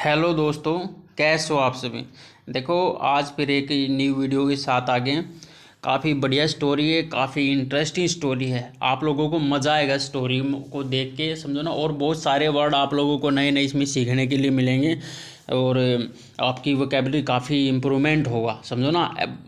Hello दोस्तों, कैसे हो आप सभी। देखो, आज फिर एक न्यू वीडियो के साथ आ गए। काफ़ी बढ़िया स्टोरी है, काफ़ी इंटरेस्टिंग स्टोरी है। आप लोगों को मज़ा आएगा स्टोरी को देख के, समझो ना। और बहुत सारे वर्ड आप लोगों को नए नए इसमें सीखने के लिए मिलेंगे और आपकी वोकेबलरी काफ़ी इम्प्रूवमेंट होगा, समझो ना।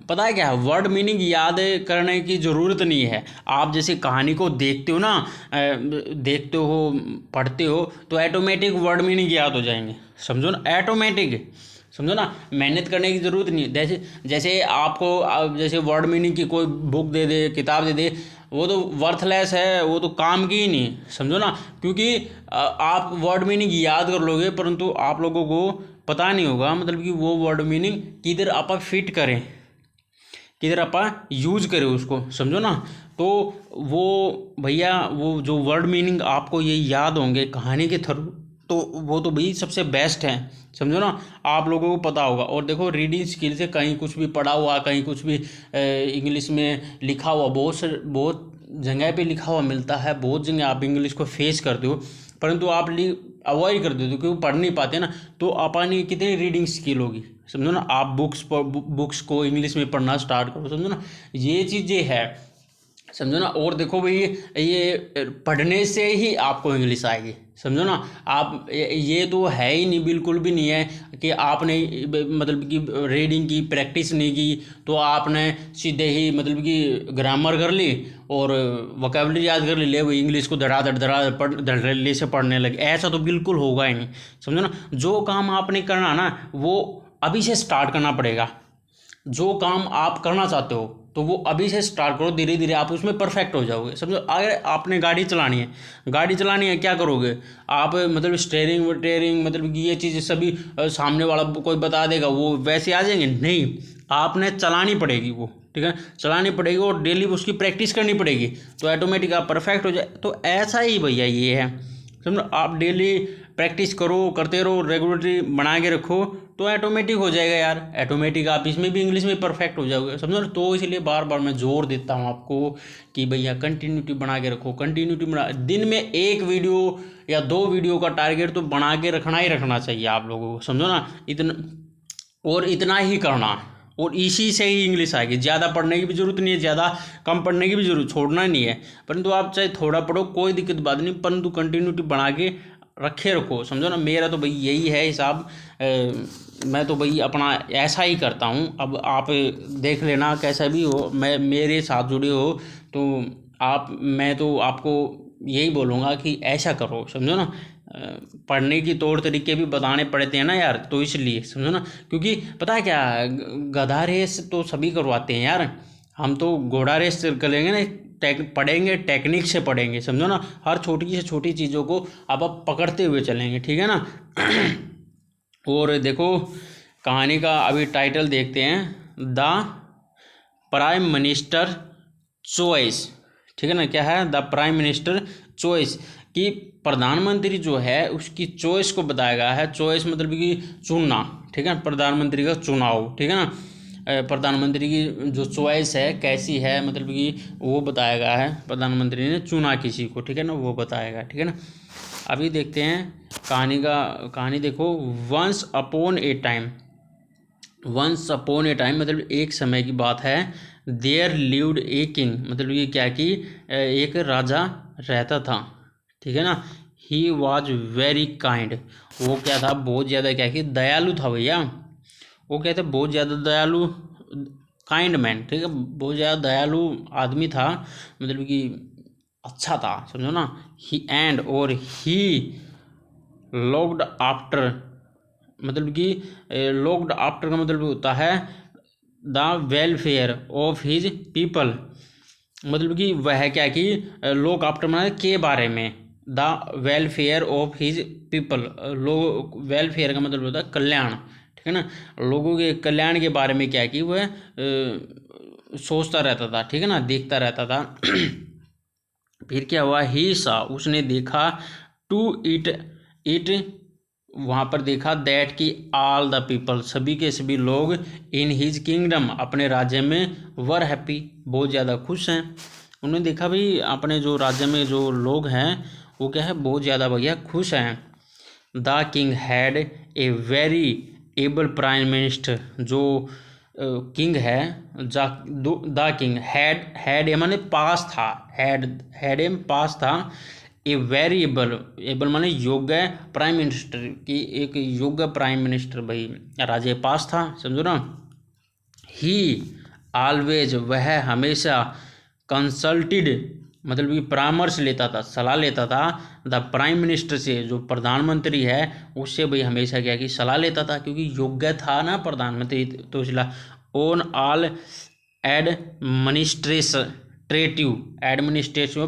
पता है क्या है, वर्ड मीनिंग याद करने की ज़रूरत नहीं है। आप जैसे कहानी को देखते हो ना, देखते हो, पढ़ते हो, तो ऐटोमेटिक वर्ड मीनिंग याद हो जाएंगे, समझो ना। ऐटोमेटिक, समझो ना। मेहनत करने की ज़रूरत नहीं है। जैसे जैसे आपको जैसे वर्ड मीनिंग की कोई बुक दे दे, किताब दे दे, वो तो वर्थलेस है, वो तो काम की ही नहीं, समझो ना। क्योंकि आप वर्ड मीनिंग याद कर लोगे, परंतु आप लोगों को पता नहीं होगा, मतलब कि वो वर्ड मीनिंग किधर आप फिट करें, किधर आप यूज करें उसको, समझो ना। तो वो भैया, वो जो वर्ड मीनिंग आपको ये याद होंगे कहानी के थ्रू, तो वो तो भाई सबसे बेस्ट है, समझो ना। आप लोगों को पता होगा। और देखो, रीडिंग स्किल से कहीं कुछ भी पढ़ा हुआ, कहीं कुछ भी इंग्लिश में लिखा हुआ, बहुत जगह पे लिखा हुआ मिलता है, बहुत जगह आप इंग्लिश को फेस करते हो, परंतु आप अवॉइड कर देते हो क्योंकि पढ़ नहीं पाते ना। तो अपनी कितनी रीडिंग स्किल होगी, समझो ना। आप बुक्स को इंग्लिश में पढ़ना स्टार्ट करो, समझो ना। ये चीज़ें है, समझो ना। और देखो भाई, ये पढ़ने से ही आपको इंग्लिश आएगी, समझो ना। आप ये तो है ही नहीं, बिल्कुल भी नहीं है कि आपने मतलब कि रीडिंग की प्रैक्टिस नहीं की तो आपने सीधे ही मतलब कि ग्रामर कर ली और वोकेबलरी याद कर ली, ले वही इंग्लिश को धड़ाधड़ धड़ल्ले से पढ़ने लगे। ऐसा तो बिल्कुल होगा ही नहीं, समझो ना। जो काम आपने करना ना, वो अभी से स्टार्ट करना पड़ेगा। जो काम आप करना चाहते हो तो वो अभी से स्टार्ट करो, धीरे धीरे आप उसमें परफेक्ट हो जाओगे, समझो। अगर आपने गाड़ी चलानी है, क्या करोगे आप, मतलब स्टेयरिंग वेटेयरिंग, मतलब कि ये चीज़ सभी सामने वाला कोई बता देगा वो वैसे आ जाएंगे? नहीं, आपने चलानी पड़ेगी वो, ठीक है। चलानी पड़ेगी और डेली उसकी प्रैक्टिस करनी पड़ेगी, तो ऑटोमेटिक आप परफेक्ट हो जाए। तो ऐसा ही भैया ये है, समझो। आप डेली प्रैक्टिस करो, करते रहो, रेगुलरली बना के रखो, तो ऑटोमेटिक हो जाएगा यार। ऑटोमेटिक आप इसमें भी इंग्लिश में परफेक्ट हो जाओगे, समझो ना। तो इसलिए बार बार मैं जोर देता हूँ आपको कि भैया कंटिन्यूटी बना के रखो, कंटिन्यूटी बना। दिन में एक वीडियो या दो वीडियो का टारगेट तो बना के रखना ही रखना चाहिए आप लोगों को, समझो ना। इतना और इतना ही करना, और इसी से ही इंग्लिश आएगी। ज़्यादा पढ़ने की भी ज़रूरत नहीं है, ज़्यादा कम पढ़ने की भी जरूरत, छोड़ना नहीं है। परंतु आप चाहे थोड़ा पढ़ो, कोई दिक्कत बात नहीं, परंतु कंटिन्यूटी बना के रखे रखो, समझो ना। मेरा तो भाई यही है हिसाब। मैं तो भाई अपना ऐसा ही करता हूँ। अब आप देख लेना, कैसा भी हो, मैं मेरे साथ जुड़े हो तो मैं तो आपको यही बोलूँगा कि ऐसा करो, समझो ना। पढ़ने की तौर तरीके भी बताने पड़ते हैं ना यार, तो इसलिए, समझो ना। क्योंकि पता है क्या, गधा रेस तो सभी करवाते हैं यार, हम तो घोड़ा रेस करेंगे ना। पढ़ेंगे, टेक्निक से पढ़ेंगे, समझो ना। हर छोटी से छोटी चीज़ों को आप पकड़ते हुए चलेंगे, ठीक है ना। और देखो, कहानी का अभी टाइटल देखते हैं, द प्राइम मिनिस्टर चॉइस, ठीक है ना। क्या है? द प्राइम मिनिस्टर चॉइस, कि प्रधानमंत्री जो है उसकी चॉइस को बताया गया है। चॉइस मतलब कि चुनना, ठीक है। प्रधानमंत्री का चुनाव, ठीक है ना। प्रधानमंत्री की जो चॉइस है कैसी है, मतलब कि वो बताया गया है। प्रधानमंत्री ने चुना किसी को, ठीक है ना, वो बताया गया, ठीक है ना। अभी देखते हैं कहानी देखो। Once upon a time, once upon a time मतलब एक समय की बात है। देयर लिव्ड ए किंग, मतलब ये क्या कि एक राजा रहता था, ठीक है ना। ही वॉज वेरी काइंड, वो क्या था, बहुत ज़्यादा क्या कि दयालु था भैया। वो क्या था, बहुत ज़्यादा दयालु, काइंड मैन, ठीक है। बहुत ज़्यादा दयालु आदमी था, मतलब कि अच्छा था, समझो ना। ही एंड और ही लॉक्ड आफ्टर, मतलब कि लॉक्ड आफ्टर का मतलब होता है the welfare of his people, मतलब कि वह क्या कि लॉक आफ्टर मतलब के बारे में, the welfare of his people. लोग, वेलफेयर का मतलब होता है कल्याण, ठीक है ना। लोगों के कल्याण के बारे में क्या कि वह सोचता रहता था, ठीक है ना, देखता रहता था। फिर क्या हुआ, ही सा, उसने देखा, टू इट इट, वहाँ पर देखा, दैट की ऑल द पीपल, सभी के सभी लोग, इन हिज किंगडम, अपने राज्य में, वर हैप्पी, बहुत ज़्यादा खुश हैं। उन्होंने देखा भाई अपने जो राज्य में जो लोग हैं वो क्या है, बहुत ज़्यादा भैया खुश हैं। The king had a very able prime minister. जो किंग है, द किंग हैड ए माने पास था, हैड ए पास था, ए वेरी एबल माने योग्य प्राइम मिनिस्टर की, एक योग्य प्राइम मिनिस्टर भाई राजे के पास था, समझो ना। ही ऑलवेज, वह हमेशा, कंसल्टेड मतलब कि परामर्श लेता था, सलाह लेता था, द प्राइम मिनिस्टर से, जो प्रधानमंत्री है उससे भाई हमेशा क्या कि सलाह लेता था, क्योंकि योग्य था ना प्रधानमंत्री, तो इसलिए ऑन ऑल एडमिनिस्ट्रेटिव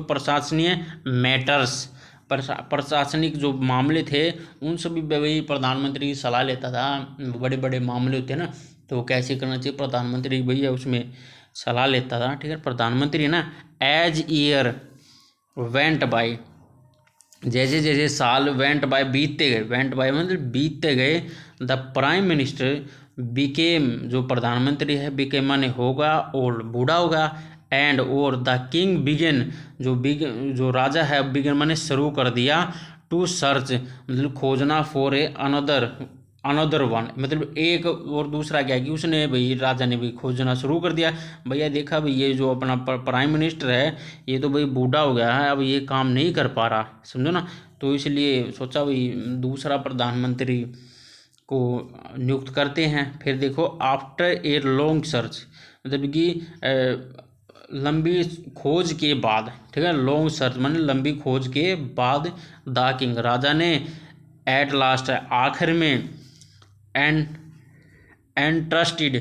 प्रशासनीय मैटर्स, प्रशासनिक जो मामले थे उन सभी पे भाई प्रधानमंत्री की सलाह लेता था। बड़े बड़े मामले होते हैं ना, तो कैसे करना चाहिए प्रधानमंत्री भैया उसमें सलाह लेता था, ठीक है प्रधानमंत्री ना। एज ईयर वेंट बाय, जैसे जैसे साल वेंट बाय बीतते गए, वेंट बाय मतलब बीतते गए, द प्राइम मिनिस्टर बिकेम, जो प्रधानमंत्री है बिकेम माने होगा ओल्ड, बूढ़ा होगा, एंड और द किंग बिगेन, जो राजा है बिगेन माने शुरू कर दिया, टू सर्च मतलब खोजना, फॉर ए अनदर वन मतलब एक और दूसरा, क्या कि उसने भाई राजा ने भी खोजना शुरू कर दिया, भैया देखा भाई ये जो अपना प्राइम मिनिस्टर है ये तो भाई बूढ़ा हो गया है, अब ये काम नहीं कर पा रहा, समझो ना। तो इसलिए सोचा भाई दूसरा प्रधानमंत्री को नियुक्त करते हैं। फिर देखो आफ्टर ए लॉन्ग सर्च मतलब कि लंबी खोज के बाद, ठीक है, लॉन्ग सर्च माने लंबी खोज के बाद, द किंग राजा ने, एट लास्ट आखिर में, एंड एंट्रस्टेड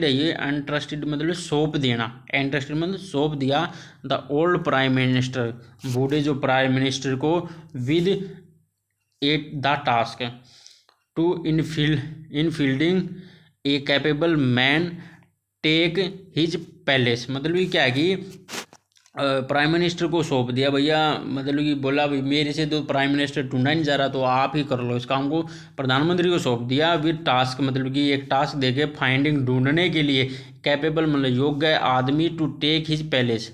है ये, एंट्रस्टेड मतलब सौंप देना, एंट्रस्टेड मतलब सौंप दिया, द ओल्ड प्राइम मिनिस्टर, बूढ़े जो प्राइम मिनिस्टर को, with at the task to infielding a capable man take his palace, मतलब कि क्या है कि प्राइम मिनिस्टर को सौंप दिया भैया, मतलब कि बोला भाई मेरे से तो प्राइम मिनिस्टर ढूंढा नहीं जा रहा, तो आप ही कर लो इस काम को, प्रधानमंत्री को सौंप दिया, विद टास्क मतलब कि एक टास्क देके, फाइंडिंग ढूंढने के लिए, कैपेबल मतलब योग्य आदमी, टू टेक हिज पैलेस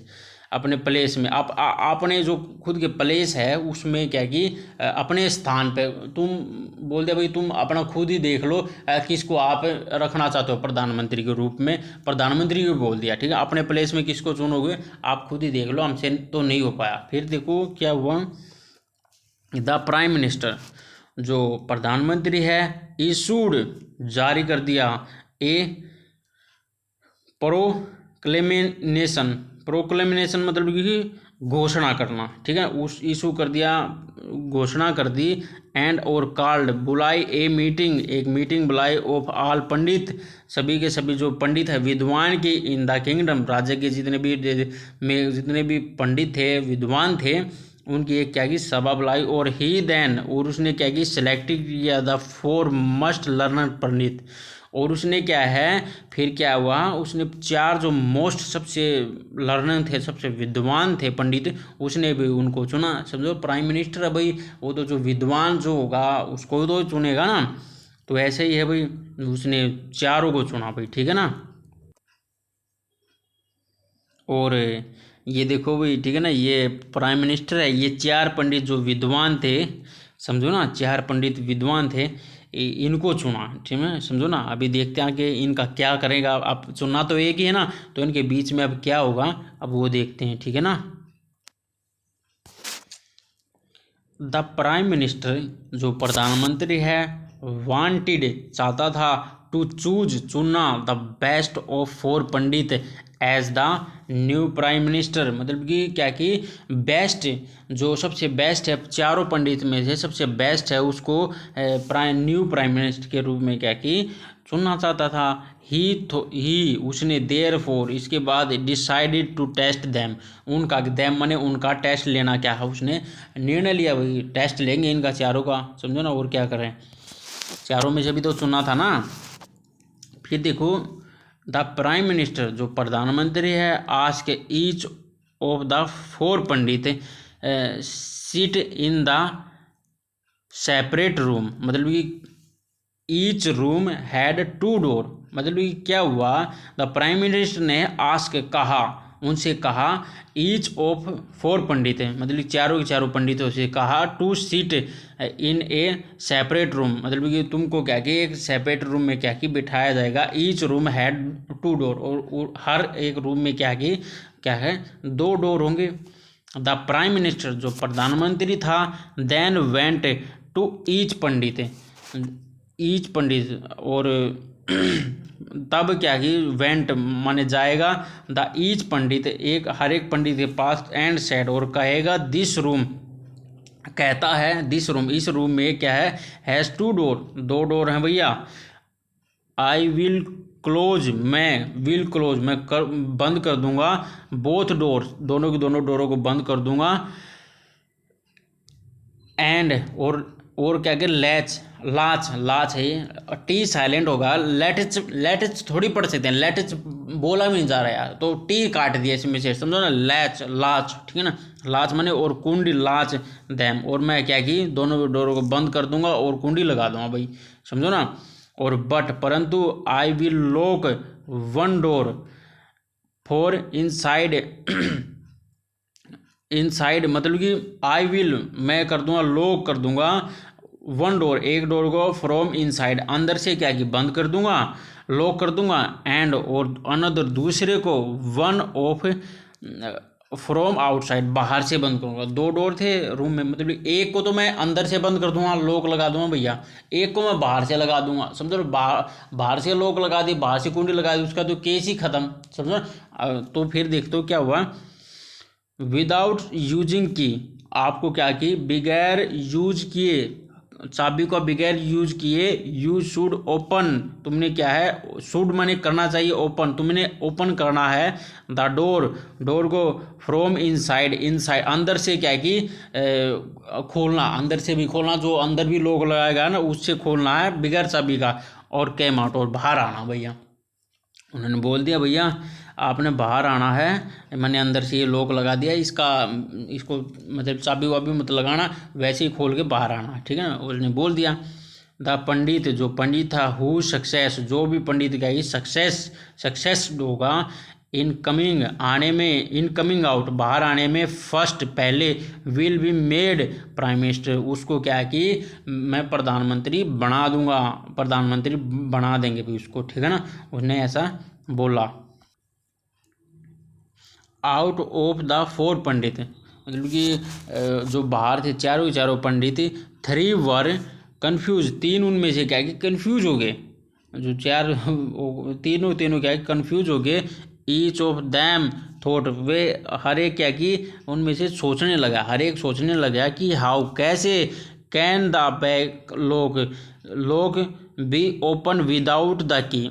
अपने प्लेस में, अपने जो खुद के प्लेस है उसमें, क्या कि अपने स्थान पे, तुम बोल दे भाई तुम अपना खुद ही देख लो किसको आप रखना चाहते हो प्रधानमंत्री के रूप में, प्रधानमंत्री को बोल दिया, ठीक है, अपने प्लेस में किसको चुनोगे आप खुद ही देख लो, हमसे तो नहीं हो पाया। फिर देखो क्या हुआ, द प्राइम मिनिस्टर जो प्रधानमंत्री है, इशूड जारी कर दिया, ए प्रोक्लेमिनेशन मतलब कि घोषणा करना, ठीक है, उस इशू कर दिया, घोषणा कर दी, एंड और कॉल्ड बुलाई ए मीटिंग, एक मीटिंग बुलाई, ऑफ ऑल पंडित, सभी के सभी जो पंडित है विद्वान की, इन द किंगडम राज्य के जितने भी पंडित थे विद्वान थे उनकी एक क्या की सभा बुलाई, और ही देन और उसने क्या की सिलेक्टेड किया द 4 मस्ट लर्नर पंडित, और उसने क्या है फिर क्या हुआ, उसने 4 जो मोस्ट सबसे लर्नर थे, सबसे विद्वान थे पंडित, उसने भी उनको चुना, समझो प्राइम मिनिस्टर है भाई, वो तो जो विद्वान जो होगा उसको तो चुनेगा ना, तो ऐसे ही है भाई, उसने 4 को चुना भाई, ठीक है ना। और ये देखो भाई, ठीक है ना, ये प्राइम मिनिस्टर है, ये 4 पंडित जो विद्वान थे, समझो ना 4 पंडित विद्वान थे, इनको चुना, ठीक है, समझो ना। अभी देखते हैं कि इनका क्या करेगा, अब चुनना तो एक ही है ना, तो इनके बीच में अब क्या होगा अब वो देखते हैं, ठीक है ना। द प्राइम मिनिस्टर जो प्रधानमंत्री है, वांटेड चाहता था, टू चूज चुनना, the best of 4 pandit as the new prime minister, मतलब कि क्या कि बेस्ट, जो सबसे बेस्ट है 4 पंडित में से सबसे बेस्ट है उसको न्यू प्राइम मिनिस्टर के रूप में क्या कि चुनना चाहता था। ही उसने देयर फोर इसके बाद डिसाइडेड टू टेस्ट दैम, उनका दैम माने उनका टेस्ट लेना, क्या है उसने निर्णय लिया भाई टेस्ट लेंगे इनका 4 का, समझो ना, और क्या करें 4 में से भी तो चुना था ना। फिर देखो द प्राइम मिनिस्टर जो प्रधानमंत्री है, ask each of the 4 Pandit sit in the separate room, मतलब कि ईच रूम हैड 2 डोर, मतलब कि क्या हुआ, द प्राइम मिनिस्टर ने आस्क कहा उनसे कहा ईच ऑफ 4 पंडित है, मतलब चारों के चारों पंडितों से कहा to sit in a separate room, मतलब कि तुमको क्या कि एक सेपरेट रूम में क्या कि बिठाया जाएगा। ईच रूम हैड 2 डोर, और हर एक रूम में क्या है 2 डोर होंगे। द प्राइम मिनिस्टर, जो प्रधानमंत्री था, देन वेंट टू ईच पंडित, और तब क्या कि वेंट माने जाएगा, द ईच पंडित, एक हर एक पंडित के पास, एंड सेड, और कहेगा, दिस रूम, कहता है दिस रूम, इस रूम में क्या हैज़ 2 डोर, 2 डोर हैं भैया। आई विल क्लोज, मैं बंद कर दूंगा, बोथ डोर, दोनों की दोनों डोरों को बंद कर दूंगा, एंड, और क्या लाच है, टी साइलेंट होगा, लेट थोड़ी पढ़ सकते हैं, लेट बोला भी नहीं जा रहा यार, तो टी काट दिया इसमें से, समझो ना, लाच, ठीक है ना, लाच माने, और कुंडी लाच दैम, और मैं क्या कि दोनों डोरों को बंद कर दूंगा और कुंडी लगा दूंगा भाई, समझो ना। और बट, परंतु, I will lock 1 door for inside, मतलब कि आई विल, मैं कर दूंगा, लॉक कर दूंगा 1 डोर, एक डोर को, फ्रॉम इनसाइड, अंदर से क्या कि बंद कर दूंगा, लॉक कर दूंगा, एंड, और अनदर, दूसरे को, 1 ऑफ फ्रॉम आउटसाइड, बाहर से बंद करूंगा। 2 डोर थे रूम में, मतलब एक को तो मैं अंदर से बंद कर दूंगा, लॉक लगा दूंगा भैया, एक को मैं बाहर से लगा दूंगा, समझो, बाहर से लॉक लगा दी, बाहर से कुंडी लगा दी, उसका तो केस ही खत्म, समझो। तो फिर देखते हो क्या हुआ, विदाउट यूजिंग की, आपको क्या की, बगैर यूज किए, चाबी को बगैर यूज किए, यू शुड ओपन, तुमने क्या है, शुड माने करना चाहिए, ओपन, तुमने ओपन करना है, द डोर को, फ्रॉम इनसाइड, अंदर से क्या कि खोलना, अंदर से भी खोलना, जो अंदर भी लोग लगाएगा ना, उससे खोलना है बगैर चाबी का, और कैम आउट, और बाहर आना भैया। उन्होंने बोल दिया भैया आपने बाहर आना है, मैंने अंदर से ये लॉक लगा दिया, इसको मतलब चाबी वाबी मत लगाना, वैसे ही खोल के बाहर आना, ठीक है ना, उसने बोल दिया। द पंडित, जो पंडित था, हु सक्सेस, जो भी पंडित का ही सक्सेस होगा, इनकमिंग आउट, बाहर आने में, फर्स्ट, पहले, will be made prime minister, उसको क्या है कि मैं प्रधानमंत्री बना दूंगा, प्रधानमंत्री बना देंगे भी उसको, ठीक है ना, उसने ऐसा बोला। आउट ऑफ द 4 पंडित, मतलब कि जो बाहर थे चारों पंडित, 3 वर कन्फ्यूज, 3 उनमें से क्या कि कन्फ्यूज हो गए, जो 4 तीनों क्या कि कन्फ्यूज हो गए। ईच ऑफ दैम थॉट, वे हर एक क्या कि उनमें से सोचने लगा कि हाउ, कैसे, can the back lock be open without the key,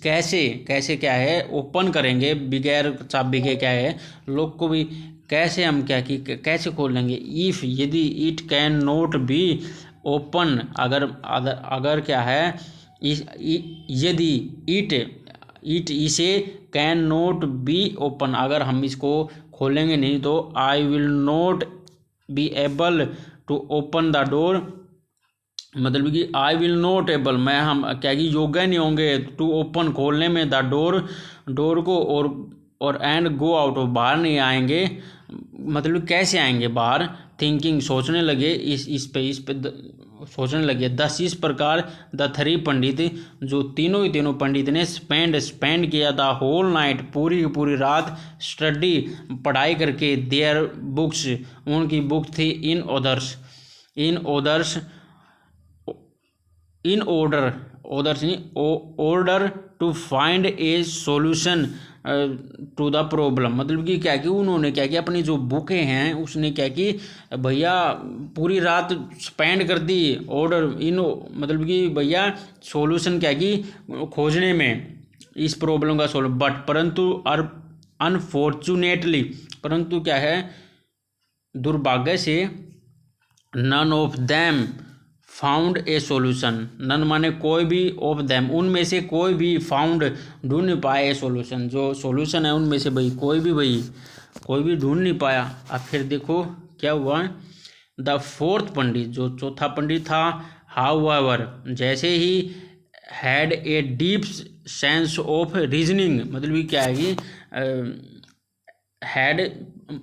कैसे क्या है ओपन करेंगे बगैर चाबी के, क्या है लॉक को भी कैसे हम क्या कि कैसे खोल लेंगे। इफ, यदि, it can not be open, अगर क्या है, यदि इट इसे कैन नॉट बी ओपन, अगर हम इसको खोलेंगे नहीं तो, I will not be able to open the door, मतलब कि आई विल नॉट एबल, हम क्या कि योग्य नहीं होंगे, टू ओपन, खोलने में, द डोर को, और एंड गो आउट, बाहर नहीं आएंगे, मतलब कैसे आएंगे बाहर। थिंकिंग, सोचने लगे, इस पे सोचने लगे। 10 इस प्रकार द 3 पंडित, जो तीनों पंडित ने स्पेंड किया द होल नाइट, पूरी की पूरी रात, स्टडी, पढ़ाई करके, देयर बुक्स, उनकी बुक थी, in order to find a solution to the problem, मतलब कि क्या कि उन्होंने क्या कि अपनी जो बुकें हैं उसने क्या कि भैया पूरी रात स्पेंड कर दी, मतलब कि भैया सॉल्यूशन क्या कि खोजने में, इस प्रॉब्लम का सॉल्व, परंतु अनफॉर्चुनेटली, परंतु क्या है दुर्भाग्य से, none of them found a solution, none माने कोई भी, ऑफ दैम उनमें से कोई भी, फाउंड ढूंढ नहीं पाया ए सोल्यूशन, जो सोल्यूशन है उनमें से कोई भी ढूंढ नहीं पाया। अब फिर देखो क्या हुआ। द 4th पंडित, जो चौथा पंडित था, हाउएवर, जैसे ही had a deep sense of reasoning, मतलब कि क्या है कि had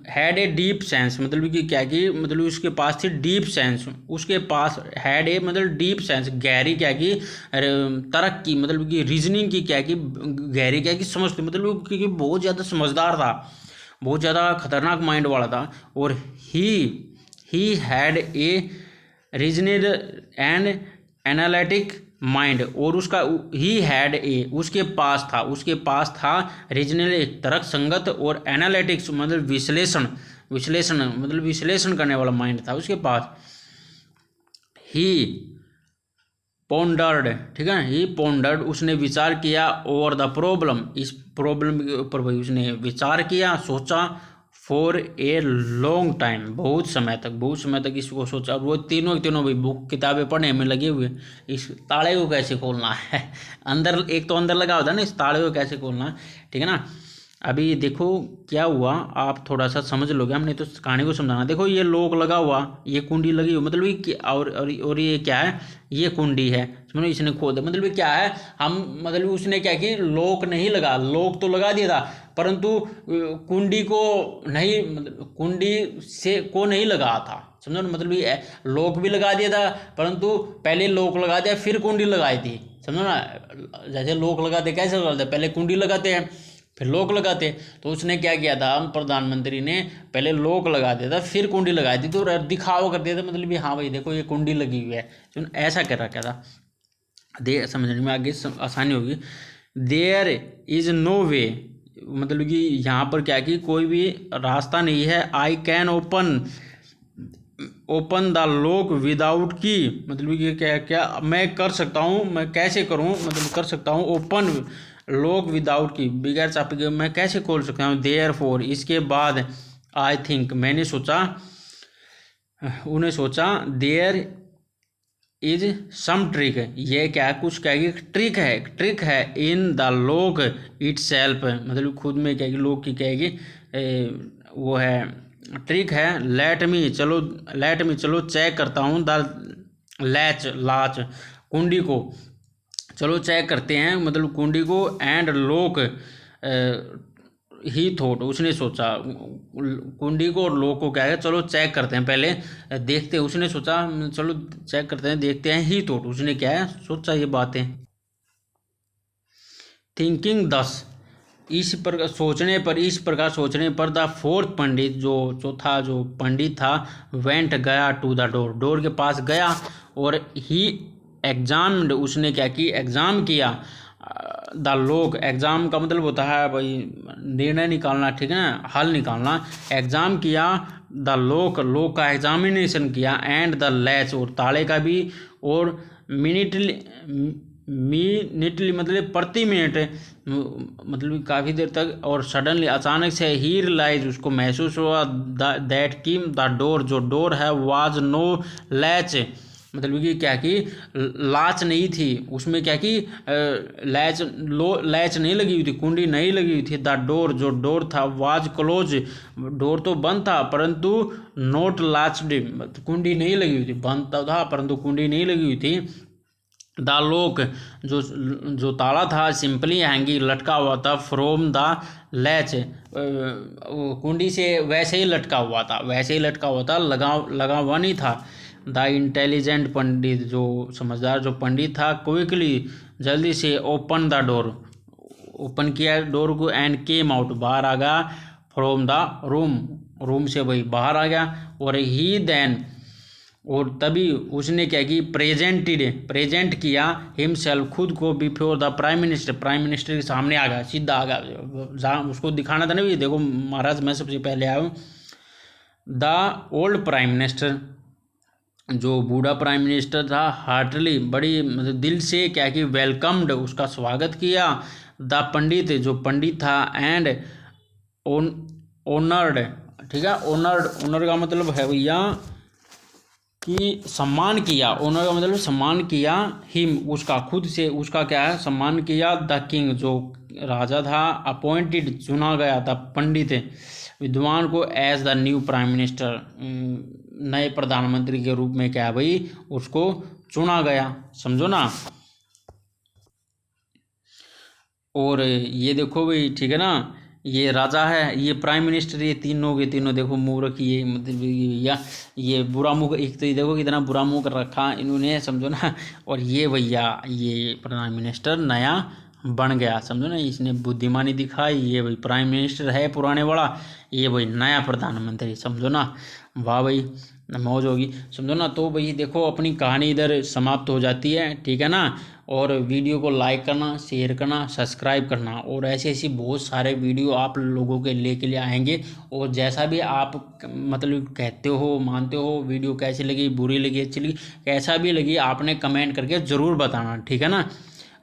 had a deep sense, मतलब कि क्या कि मतलब उसके पास थी डीप सेंस, उसके पास हैड ए मतलब डीप सेंस, गहरी क्या कि तरक की, मतलब कि रीजनिंग की क्या कि गहरी क्या कि समझ थी, मतलब कि बहुत ज़्यादा समझदार था, बहुत ज़्यादा खतरनाक माइंड वाला था। और he he had a reasoner and analytic mind, और उसका ही हैड ए उसके पास था रीजनल एक तर्क संगत और एनालिटिक्स मतलब विश्लेषण विश्लेषण मतलब विश्लेषण करने वाला माइंड था उसके पास। ही पोंडर्ड, ठीक है, ही पोंडर्ड उसने विचार किया, ओवर द प्रॉब्लम इस प्रॉब्लम के ऊपर भाई उसने विचार किया, सोचा, फॉर ए लॉन्ग टाइम बहुत समय तक इसको सोचा। वो तीनों भाई बुक किताबें पढ़ने में लगे हुए, इस ताले को कैसे खोलना है अंदर एक तो अंदर लगा होता है ना, इस ताले को कैसे खोलना है, ठीक है ना। अभी देखो क्या हुआ, आप थोड़ा सा समझ लोगे, हमने तो कहानी को समझाना। देखो ये लॉक लगा हुआ, ये कुंडी लगी हुई, मतलब ये और ये क्या है, ये कुंडी है, समझो इसने खोद, मतलब ये क्या है, हम मतलब उसने क्या कि लॉक नहीं लगा, लॉक तो लगा दिया था परंतु कुंडी को नहीं, मतलब कुंडी से को नहीं लगा था, समझो ना, मतलब ये लॉक भी लगा दिया था परंतु पहले लॉक लगा दिया फिर कुंडी लगाई थी, समझो ना। जैसे लॉक लगाते कैसे लगाते, पहले कुंडी लगाते हैं फिर लॉक लगाते, तो उसने क्या किया था, प्रधानमंत्री ने पहले लॉक लगा दिया था फिर कुंडी लगाई थी, तो दिखावा कर दिया था, मतलब भी हाँ भाई देखो ये कुंडी लगी हुई है, तो ऐसा कर रखा था। दे समझने में आगे आसानी होगी। देयर इज नो वे, मतलब कि यहाँ पर क्या कि कोई भी रास्ता नहीं है, I can open the lock without की, मतलब कि क्या क्या मैं कर सकता हूँ, मैं कैसे करूँ, मतलब कर सकता हूँ ओपन लॉक विदाउट की, बगैर चाबी के मैं कैसे खोल सकता हूँ। देयर फोर इसके बाद, आई थिंक मैंने सोचा, उन्हें सोचा, देयर इज सम ट्रिक, ये क्या है, कुछ क्या ट्रिक है in the lock it self, मतलब खुद में क्या लॉक की क्या वो है ट्रिक है। लेट मी चलो चेक करता हूँ द लाच कुंडी को, चलो चेक करते हैं मतलब कुंडी को, एंड लॉक ही थॉट उसने सोचा, कुंडी को और लॉक को क्या है चलो चेक करते हैं, पहले देखते हैं, उसने सोचा चलो चेक करते हैं देखते हैं, ही थॉट उसने क्या है सोचा ये बातें। थिंकिंग दस इस प्रकार सोचने पर द फोर्थ पंडित जो चौथा जो पंडित था, वेंट गया टू द डोर के पास गया, और ही एग्जाम्ड उसने क्या की एग्जाम किया, द लॉक एग्जाम का मतलब होता है भाई निर्णय निकालना, ठीक है ना, हल निकालना, एग्जाम किया, द लॉक का एग्जामिनेशन किया, एंड द लैच और ताले का भी, और मिनटली मतलब प्रति मिनट, मतलब काफ़ी देर तक, और सडनली अचानक से ही रियलाइज उसको महसूस हुआ, दैट की द डोर जो डोर है वाज नो लैच, मतलब कि क्या कि लाच नहीं थी उसमें, क्या कि लैच नहीं लगी हुई थी, कुंडी नहीं लगी हुई थी। द डोर जो डोर था वाज क्लोज डोर तो बंद था परंतु नोट लाच्ड कुंडी नहीं लगी हुई थी, बंद तो था परंतु कुंडी नहीं लगी हुई थी। द लॉक जो ताला था सिंपली हैंगिंग लटका हुआ था, फ्रॉम द लैच कुंडी से वैसे ही लटका हुआ था, लगा हुआ नहीं था। द इंटेलिजेंट पंडित जो समझदार जो पंडित था, क्विकली जल्दी से ओपन किया डोर को, एंड केम आउट बाहर आ गया, फ्रॉम द रूम से वही बाहर आ गया, और ही देन और तभी उसने क्या की प्रेजेंट किया हिमसेल्फ खुद को बिफोर द प्राइम मिनिस्टर के सामने आ गया, सीधा आ गया, उसको दिखाना था ना भी देखो महाराज मैं सबसे पहले आया हूँ। द ओल्ड प्राइम मिनिस्टर जो बूढ़ा प्राइम मिनिस्टर था, हार्टली बड़ी मतलब दिल से क्या कि वेलकम्ड उसका स्वागत किया, द पंडित जो पंडित था, एंड ऑनर्ड, ठीक है, ऑनर का मतलब है भैया कि सम्मान किया, ऑनर का मतलब सम्मान किया, हिम उसका खुद से उसका क्या है सम्मान किया, द किंग जो राजा था, अपॉइंटेड चुना गया था पंडित विद्वान को, as the new prime minister नए प्रधानमंत्री के रूप में क्या है भाई उसको चुना गया, समझो ना। और ये देखो भाई ठीक है ना, ये राजा है, ये प्राइम मिनिस्टर, ये तीनों के तीनों देखो मूर्ख, ये मतलब भैया ये बुरा मुंह, एक तो ये देखो कितना बुरा मुंह कर रखा इन्होंने, समझो ना। और ये भैया ये प्राइम मिनिस्टर नया बन गया, समझो ना, इसने बुद्धिमानी दिखाई। ये भाई प्राइम मिनिस्टर है पुराने वाला, ये भाई नया प्रधानमंत्री, समझो ना। वाह भाई, मौज होगी, समझो ना। तो भाई देखो अपनी कहानी इधर समाप्त हो जाती है, ठीक है ना। और वीडियो को लाइक करना, शेयर करना, सब्सक्राइब करना, और ऐसी ऐसी बहुत सारे वीडियो आप लोगों के लिए आएंगे। और जैसा भी आप मतलब कहते हो, मानते हो, वीडियो कैसी लगी, बुरी लगी, अच्छी लगी, कैसा भी लगी, आपने कमेंट करके ज़रूर बताना, ठीक है ना।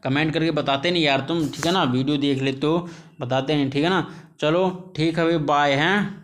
कमेंट करके बताते नहीं यार तुम, ठीक है ना, वीडियो देख लेते हो, बताते नहीं, ठीक है ना। चलो ठीक है भाई, बाय हैं।